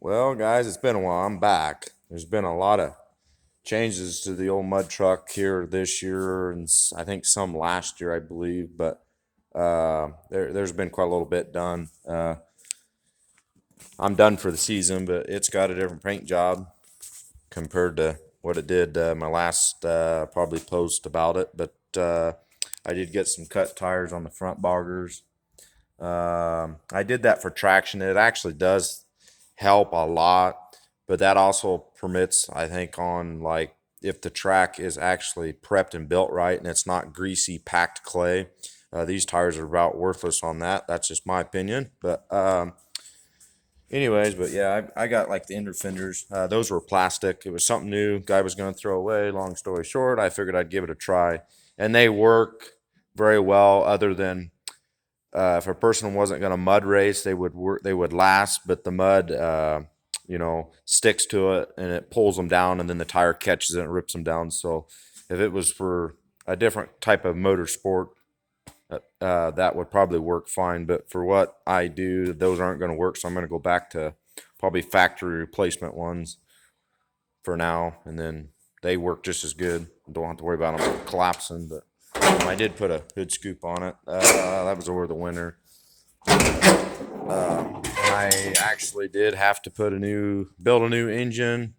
Well, guys, it's been a while. I'm back. There's been a lot of changes to the old mud truck here this year, and I think some last year, I believe. But there's been quite a little bit done. I'm done for the season, but it's got a different paint job compared to what it did my last probably post about it. But I did get some cut tires on the front boggers. I did that for traction. It actually does help a lot, but that also permits, I think, on like if the track is actually prepped and built right and it's not greasy packed clay. These tires are about worthless on that. That's just my opinion. But yeah, I got like the inner fenders. Those were plastic. It was something new. Guy was going to throw away. Long story short, I figured I'd give it a try, and they work very well. Other than if a person wasn't going to mud race, they would work. They would last, but the mud, sticks to it and it pulls them down, and then the tire catches it and rips them down. So, if it was for a different type of motorsport, that would probably work fine. But for what I do, those aren't going to work. So I'm going to go back to probably factory replacement ones for now, and then they work just as good. Don't have to worry about them collapsing. But I did put a hood scoop on it. That was over the winter. I actually did have to build a new engine.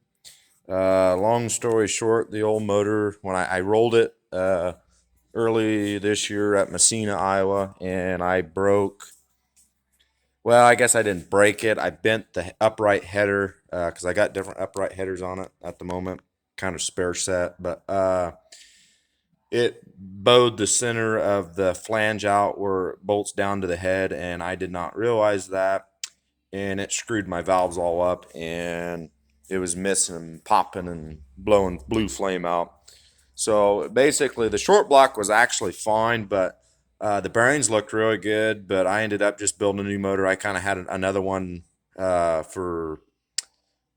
Long story short, the old motor, when I rolled it early this year at Messina, Iowa, and I broke. Well, I guess I didn't break it. I bent the upright header because I got different upright headers on it at the moment, kind of spare set. But it bowed the center of the flange out where it bolts down to the head, and I did not realize that, and it screwed my valves all up, and it was missing and popping and blowing blue flame out. So basically, the short block was actually fine, but the bearings looked really good. But I ended up just building a new motor. I kind of had another one for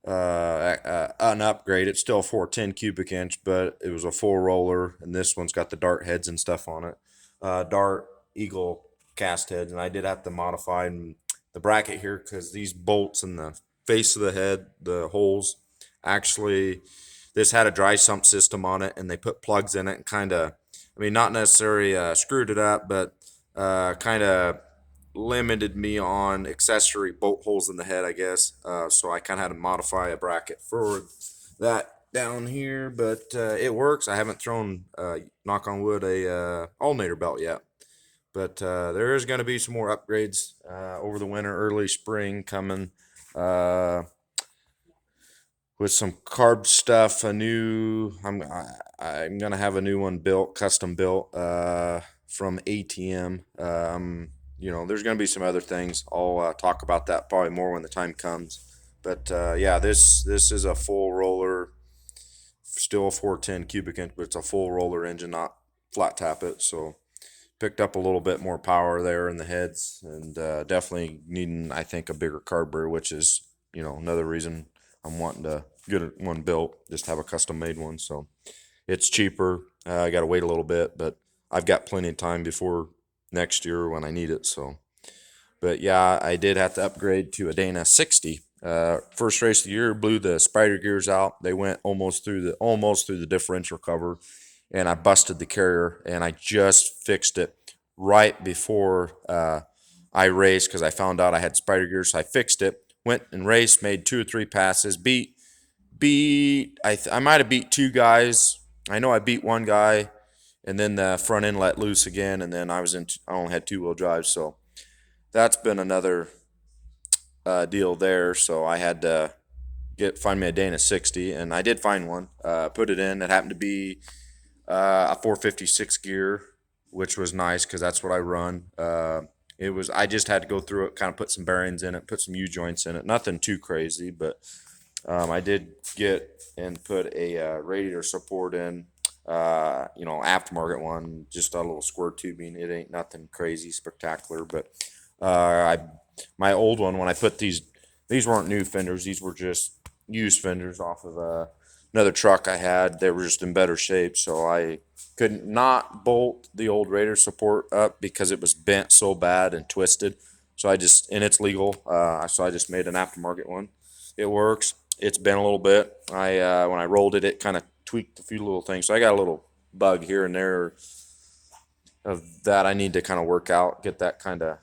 an upgrade. It's still a 410 cubic inch, but it was a full roller, and this one's got the dart heads and stuff on it. Dart Eagle cast heads, and I did have to modify the bracket here because these bolts in the face of the head, the holes, actually, this had a dry sump system on it, and they put plugs in it and kind of, I mean, not necessarily screwed it up, but kind of limited me on accessory bolt holes in the head, I guess. So I kind of had to modify a bracket for that down here, but it works. I haven't thrown, knock on wood, a alternator belt yet, but there is going to be some more upgrades over the winter, early spring coming. Uh, with some carb stuff, I'm gonna have a new one built, custom built from ATM. There's gonna be some other things. I'll talk about that probably more when the time comes. But yeah, this is a full roller, still a 410 cubic inch, but it's a full roller engine, not flat tap it. So picked up a little bit more power there in the heads, and definitely needing, I think, a bigger carburetor, which is another reason I'm wanting to get one built, just have a custom made one. So it's cheaper. I got to wait a little bit, but I've got plenty of time before next year when I need it. So, but yeah, I did have to upgrade to a Dana 60. First race of the year, blew the spider gears out. They went almost through the differential cover, and I busted the carrier, and I just fixed it right before I raced because I found out I had spider gears. So I fixed it, went and raced, made 2 or 3 passes, I might have beat 2 guys. I know I beat one guy, and then the front end let loose again, and then I only had 2 wheel drive, so that's been another deal there. So I had to find me a Dana 60, and I did find one. Put it in. It happened to be a 456 gear, which was nice because that's what I run. I just had to go through it, kind of put some bearings in it, put some U joints in it. Nothing too crazy, but I did get and put a radiator support in, aftermarket one, just a little squirt tubing. It ain't nothing crazy spectacular, but I my old one, when I put these weren't new fenders. These were just used fenders off of another truck I had. They were just in better shape, so I could not bolt the old radiator support up because it was bent so bad and twisted. So and it's legal. So I just made an aftermarket one. It works. It's been a little bit. When I rolled it, it kind of tweaked a few little things. So I got a little bug here and there of that I need to kind of work out, get that kind of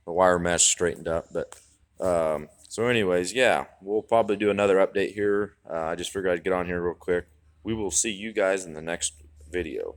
the wire mesh straightened up. But so, anyways, yeah, we'll probably do another update here. I just figured I'd get on here real quick. We will see you guys in the next video.